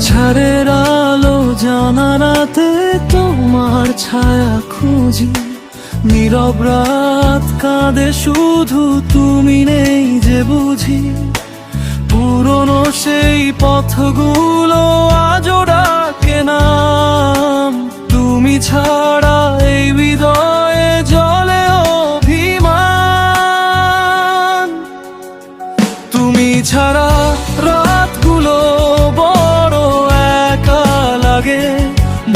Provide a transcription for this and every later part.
ঝড়ের আলো জানা রাতে তোমার ছায়া খুঁজি, নীরব রাত কাঁদে শুধু তুমি নেই যে বুঝি। পুরনো সেই পথগুলো আজও ডাকে নাম, তুমি ছাড়া এই হৃদয়ে জলে অভিমান। তুমি ছাড়া রাতগুলো বড় একা লাগে,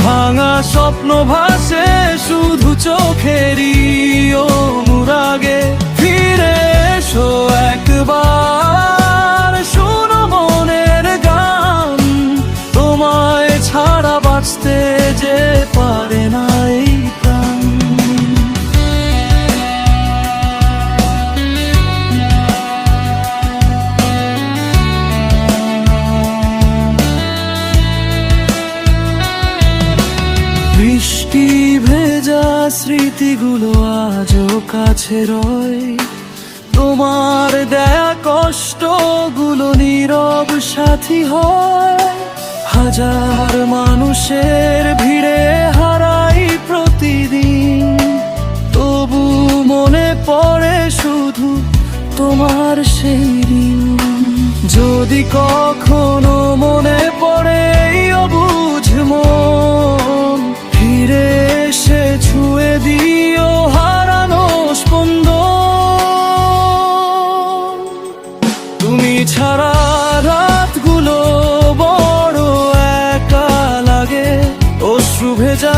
ভাঙা স্বপ্ন ভাসে শুধু চোখেরই অনুরাগে। ফিরে এসো একবার, শোনো মনের গান, তোমায় ছাড়া বাঁচতে যে পারে না এই প্রাণ। বৃষ্টি ভেজা স্মৃতিগুলো আজও কাছে রয়, তোমার দেয়া কষ্টগুলো নীরব সাথী হয়। হাজার মানুষের ভিড়ে হারাই প্রতিদিন, তবু মনে পড়ে শুধু তোমার সেই দিন। যদি কখনো মনে পড়ে এই অবুঝ মন, ফিরে এসে ছুঁয়ে দিও হারানো স্পন্দন। তুমি ছাড়া রাতগুলো বড় একা লাগে, অশ্রু ভেজা